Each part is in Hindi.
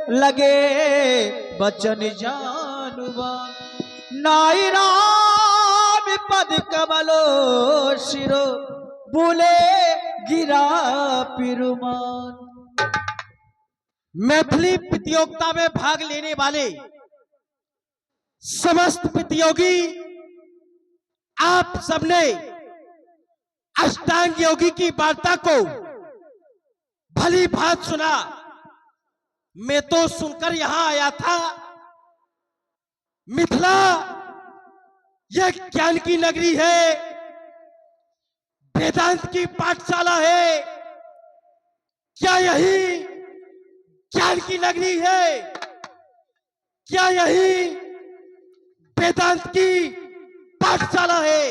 लगे बचन जानुबा नाई राम पद कमलो शिरो बोले गिरा पिरुमान। मैथिली प्रतियोगिता में भाग लेने वाले समस्त प्रतियोगी आप सबने अष्टांग योगी की वार्ता को भली भांति सुना। मैं तो सुनकर यहां आया था। मिथिला यह ज्ञान की नगरी है, वेदांत की पाठशाला है। क्या यही ज्ञान की नगरी है? क्या यही वेदांत की पाठशाला है?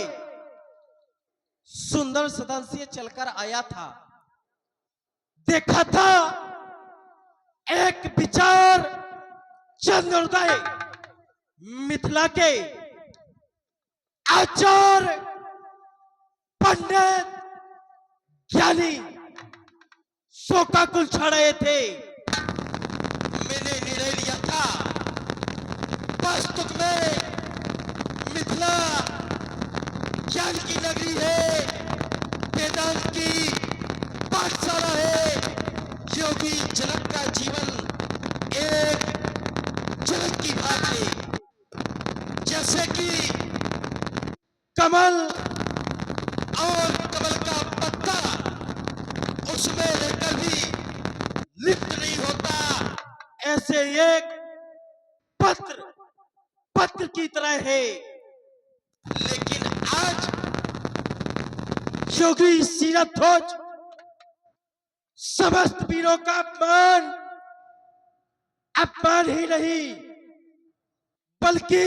सुंदर सदन से चलकर आया था, देखा था एक विचार चंद्रोदय मिथिला के आचार्य पंडित ज्ञानी शोकाकुल छा रहे थे। मैंने निर्णय लिया था वास्तव में मिथिला ज्ञान की नगरी है, वेदांत की पाठशाला है। योगी जनक का जीवन एक जनक की भांति, जैसे कि कमल और कमल का पत्ता उसमें रहकर भी लिप्त नहीं होता, ऐसे एक पत्र की तरह है। लेकिन आज योगी सीरत ध्वज समस्त वीरों का अपमान ही नहीं बल्कि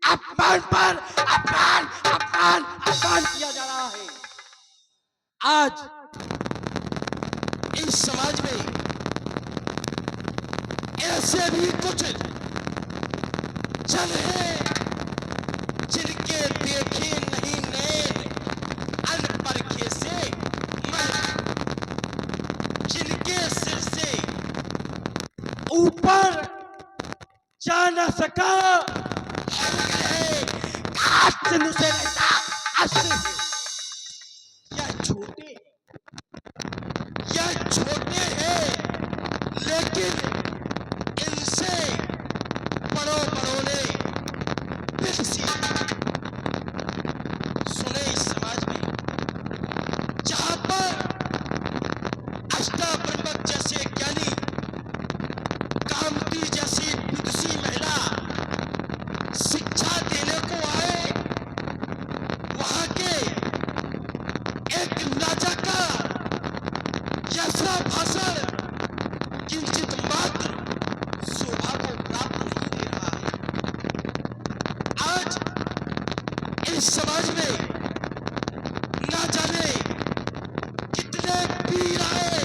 अपमान पर अपमान किया जा रहा है। आज इस समाज में ऐसे भी कुछ जन हैं जिनके देखे नहीं नैन अनपरखे से जिनके सिर से ऊपर जा न सका यह छोटे हैं, लेकिन इनसे बड़ों ने सुने। इस समाज में जहां पर अष्टावक्र जैसे ज्ञानी, कामती जैसी विदुषी महिला शिक्षा देने को आए, वहां के एक राजा का ऐसा भाषण किंचित मात्र शोभा को प्राप्त नहीं दे रहा है। आज इस समाज में ना जाने कितने वीर आए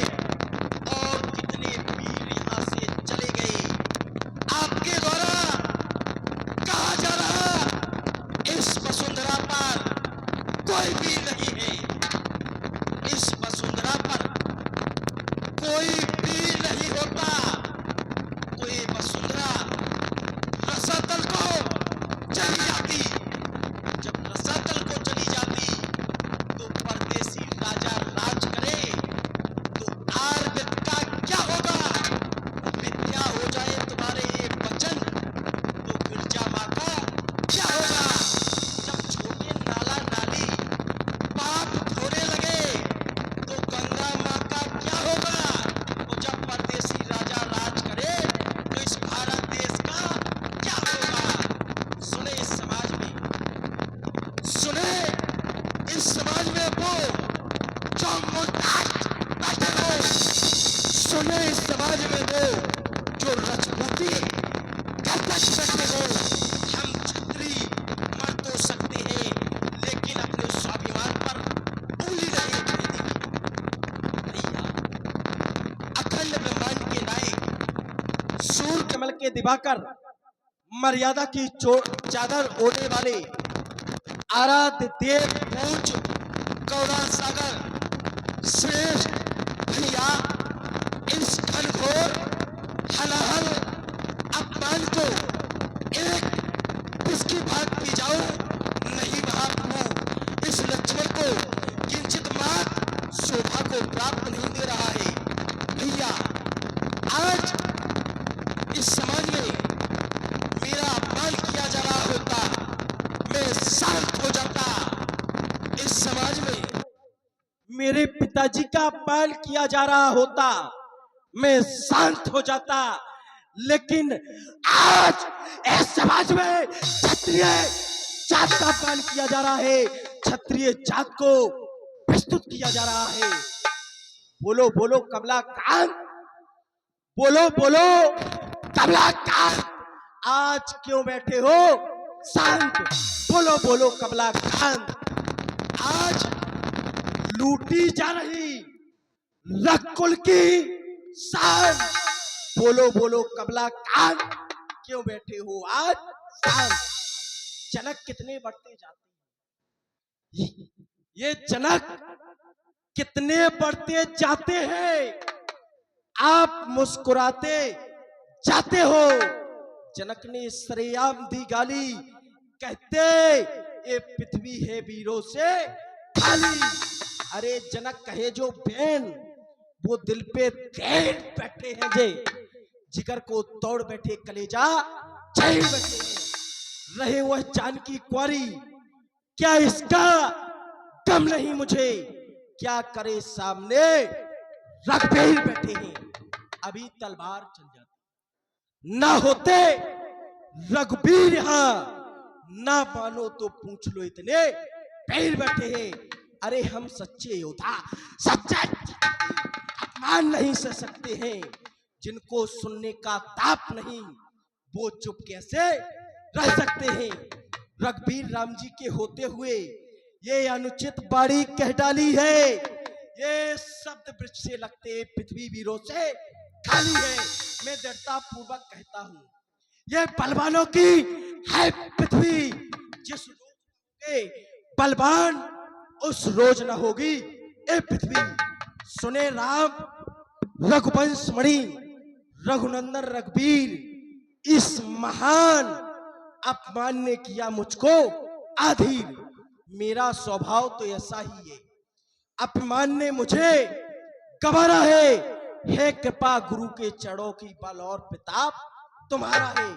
और कितने वीर यहां से चले गए। आपके द्वारा कहा जा रहा इस वसुंधरा पर कोई वीर नहीं है, इस वसुंधरा पर कोई वीर नहीं होता। कोई वसुंधरा रसातल को चली जाती, जब रसातल को चली जाती तो परदेसी राजा राज करे तो आर्य का क्या होगा? मिथ्या हो जाए तुम्हारे ये वचन तो गिरजा मां का क्या होगा? जब छोटे नाला नाली पाप धोने लगे तो गंगा मां का क्या होगा? और जब परदेसी राजा राज करे तो इस भारत देश का क्या होगा? सुने इस समाज में, सुने इस समाज में वो जो मुर्ताद बैठे हो, सुने इस समाज में वो जो राजपूती कर्कश बैठे हो। हम छत्री मर तो सकते हैं, लेकिन अपने स्वाभिमान पर उंगली नहीं उठाने देंगे। अखंड ब्रह्मांड के नायक, सूर्य कमल के दिवाकर, मर्यादा की चादर ओढ़ने वाले आराध्य देव पूज्य गौरा सागर श्रेष्ठ भैया इस घनघोर पिताजी का अपमान किया जा रहा होता, मैं शांत हो जाता। लेकिन आज इस समाज में क्षत्रिय जात का अपमान किया जा रहा है, क्षत्रिय जात को प्रस्तुत किया जा रहा है। बोलो बोलो कमलाकांत, बोलो बोलो कमलाकांत, आज क्यों बैठे हो शांत? बोलो बोलो कमलाकांत, आज लूटी जा रही रघुकुल की शान। बोलो बोलो कमलाकांत, क्यों बैठे हो आज शांत? जनक कितने बढ़ते जाते हैं, ये जनक कितने बढ़ते जाते हैं, आप मुस्कुराते जाते हो। जनक ने सरेआम दी गाली, कहते ये पृथ्वी है वीरों से खाली। अरे जनक कहे जो बहन, वो दिल पे तेल बैठे हैं जे, जिगर को तोड़ बैठे कलेजा झेल बैठे हैं। रहे वह जानकी कुंवारी, क्या इसका गम नहीं मुझे? क्या करे सामने रघुबीर बैठे हैं, अभी तलवार चल जाती। ना होते रघुबीर यहाँ, ना मानो तो पूछ लो इतने वीर बैठे हैं। अरे हम सच्चे योद्धा, सच्चे अपमान नहीं सह सकते हैं। जिनको सुनने का ताप नहीं, वो चुप कैसे रह सकते हैं? रघुबीर राम जी के होते हुए ये अनुचित बाड़ी कह डाली है, ये शब्द वृक्ष से लगते पृथ्वी वीरों से खाली है। मैं दृढ़ता पूर्वक कहता हूं, ये बलवानों की है पृथ्वी, जिस रोज बलवान उस रोज न होगी ये पृथ्वी। सुने राम रघुवंश मणि रघुनंदन रघुबीर, इस महान अपमान ने किया मुझको आधीर। मेरा स्वभाव तो ऐसा ही है, अपमान ने मुझे गंवारा है कृपा गुरु के चरणों की बल और प्रताप तुम्हारा है।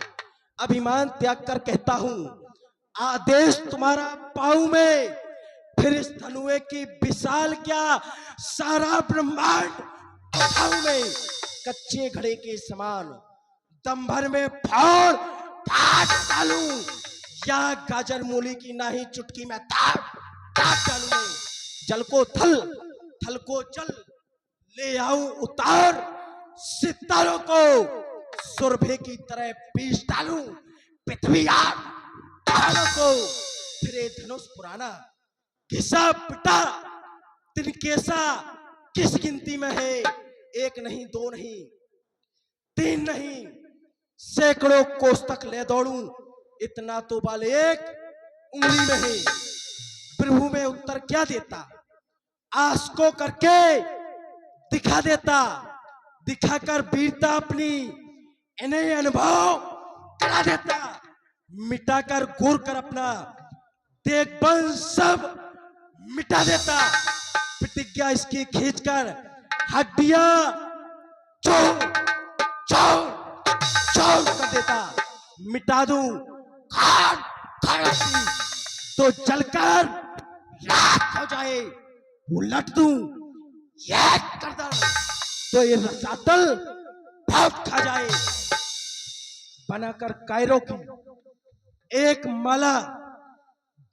अभिमान त्याग कर कहता हूं, आदेश तुम्हारा पाऊं मैं, फिर इस धनुए की विशाल क्या सारा ब्रह्मांड उठाऊं मैं। कच्चे घड़े के समान दम भर में फाड़ फाड़ डालूं, या गाजर मूली की नाही चुटकी में ताड़ ताड़ डालूं मैं। जल को थल, थल को जल ले आऊं उतार, सितारों को सुरभि की तरह पीस डालूं पृथ्वी आग पहाड़ों को। फिरे धनुष पुराना घिसा पिटा तिनकेसा किस गिनती में है? एक नहीं दो नहीं तीन नहीं, सैकड़ों कोस तक ले दौड़ूं, इतना तो बाल एक उंगली में है। प्रभु में उत्तर क्या देता, आस को करके दिखा देता, दिखाकर वीरता अपनी इन्हें अनुभव करा देता। मिटाकर घूर कर अपना देखबंद सब मिटा देता। प्रतिज्ञा इसकी खींचकर हड्डियां चौर चौर चौर कर देता। मिटा दूं खाड़ खाड़ती तो जलकर राख हो जाए, उलट दूं एक कर दर तो ये रसातल भाप खा जाए। बनाकर कायरों की एक माला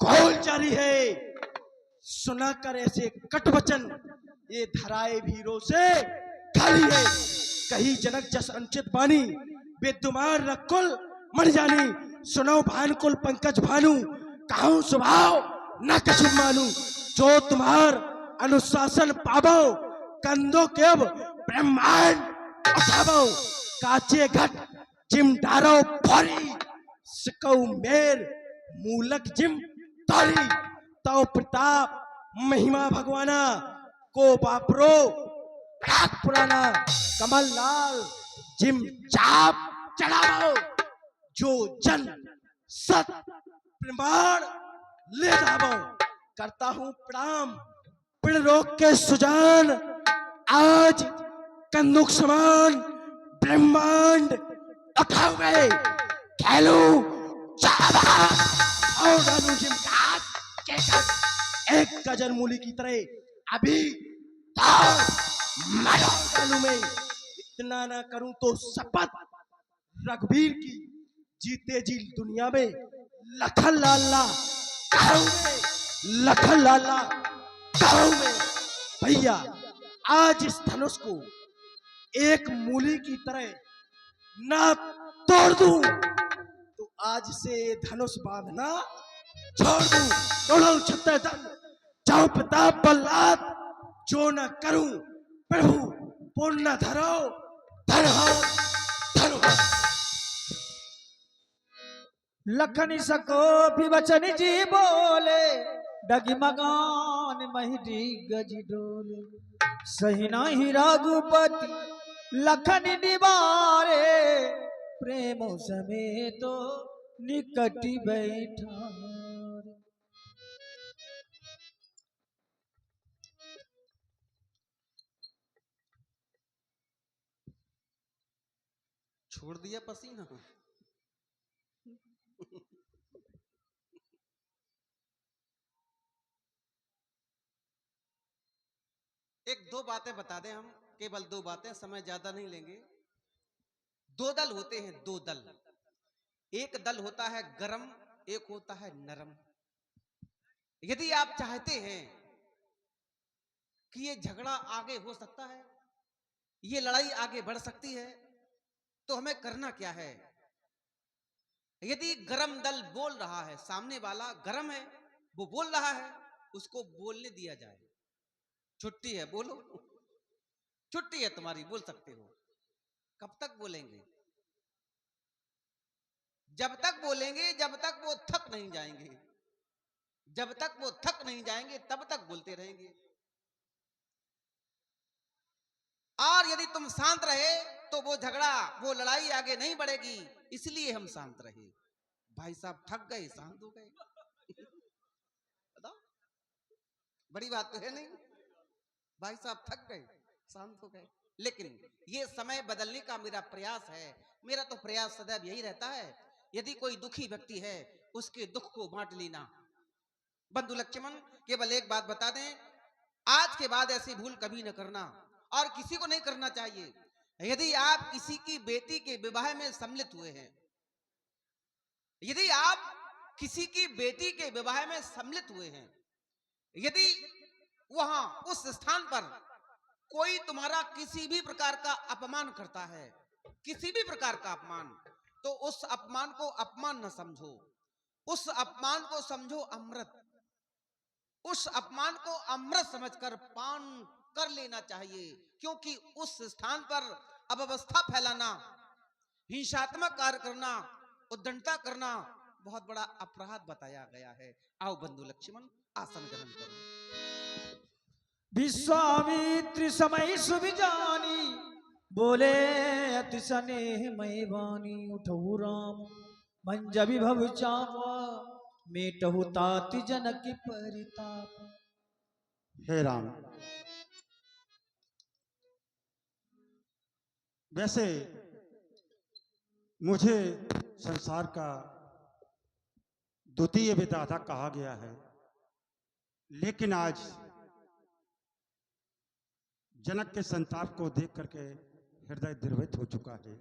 घोल जारी है, सुनाकर ऐसे कट वचन ये धराए भीरों से खाली है। कही जनक जस अंचित बानी, विद्यमान रघुकुल मर जानी। सुनो भानुकुल पंकज भानु, कहूं स्वभाव न कछु मानू। जो तुम्हार अनुशासन पावो, कंधों के अब ब्रह्मांड उठावो। काचे घट जिम डारो फोरी, सिकौ मेर मूलक जिम तारी। तो प्रताप महिमा भगवाना को बापरो राग पुराना। कमल लाल जिम चाप चढ़ाओ, जो जन सत प्रमाण ले जाओ। करता हूं प्रणाम पिण रोग के सुजान, आज कंदुक समान ब्रह्मांड उठाओ गए। खेलू और डालू जिम के एक गजर मूली की तरह अभी मारो। चालू में इतना ना करूं तो शपथ रघुवीर की जीते जी दुनिया में लखन लाला करूंगे, लखन लाला करूंगे। भैया आज इस धनुष को एक मूली की तरह ना तोड़ दूं तो आज से धनुष बांधना छोड़ दूं। तोड़ो छत्तर जाओ प्रताप बल्लाद जो न करूं प्रभु पूर्ण धरो धरो धरो। लखन सको भी वचन जी बोले डगमगान महिडी गज डोले सही नाही रघुपति लखन निवारे प्रेम समेतो निकट बैठा। छोड़ दिया पसीना। एक दो बातें बता दें हम, केवल दो बातें, समय ज्यादा नहीं लेंगे। दो दल होते हैं, दो दल। एक दल होता है गरम, एक होता है नरम। यदि आप चाहते हैं कि ये झगड़ा आगे हो सकता है, ये लड़ाई आगे बढ़ सकती है, तो हमें करना क्या है? यदि गरम दल बोल रहा है, सामने वाला गरम है, वो बोल रहा है, उसको बोलने दिया जाए। छुट्टी है, बोलो, छुट्टी है तुम्हारी, बोल सकते हो। कब तक बोलेंगे? जब तक बोलेंगे जब तक वो थक नहीं जाएंगे। जब तक वो थक नहीं जाएंगे तब तक बोलते रहेंगे। और यदि तुम शांत रहे तो वो झगड़ा, वो लड़ाई आगे नहीं बढ़ेगी। इसलिए हम शांत रहे। भाई साहब थक गए, शांत हो गए। बताओ, बड़ी बात तो है नहीं। भाई साहब थक गए, शांत हो गए। लेकिन ये समय बदलने का मेरा प्रयास है। मेरा तो प्रयास सदैव यही रहता है, यदि कोई दुखी व्यक्ति है उसके दुख को बांट लेना। बंधु लक्ष्मण, केवल एक बात बता दें, आज के बाद ऐसी भूल कभी न करना, और किसी को नहीं करना चाहिए। यदि आप किसी की बेटी के विवाह में सम्मिलित हुए हैं, यदि आप किसी की बेटी के विवाह में सम्मिलित हुए हैं, यदि वहां उस स्थान पर कोई तुम्हारा किसी भी प्रकार का अपमान करता है, किसी भी प्रकार का अपमान, तो उस अपमान को अपमान न समझो, उस अपमान को समझो अमृत। उस अपमान को अमृत समझकर पान कर लेना चाहिए, क्योंकि उस स्थान पर अव्यवस्था फैलाना, हिंसात्मक कार्य करना, उद्दंडता करना बहुत बड़ा अपराध बताया गया है। आओ बंधु लक्ष्मण, आसन ग्रहण करो। विश्वामित्र समय सुविजानी बोले अति स्नेह मय वाणी उठहु राम मंज विभव चावा मेटहु ताति जनक परिताप। हे राम, वैसे मुझे संसार का द्वितीय विधाता कहा गया है, लेकिन आज जनक के संताप को देख करके हृदय द्रवित हो चुका है।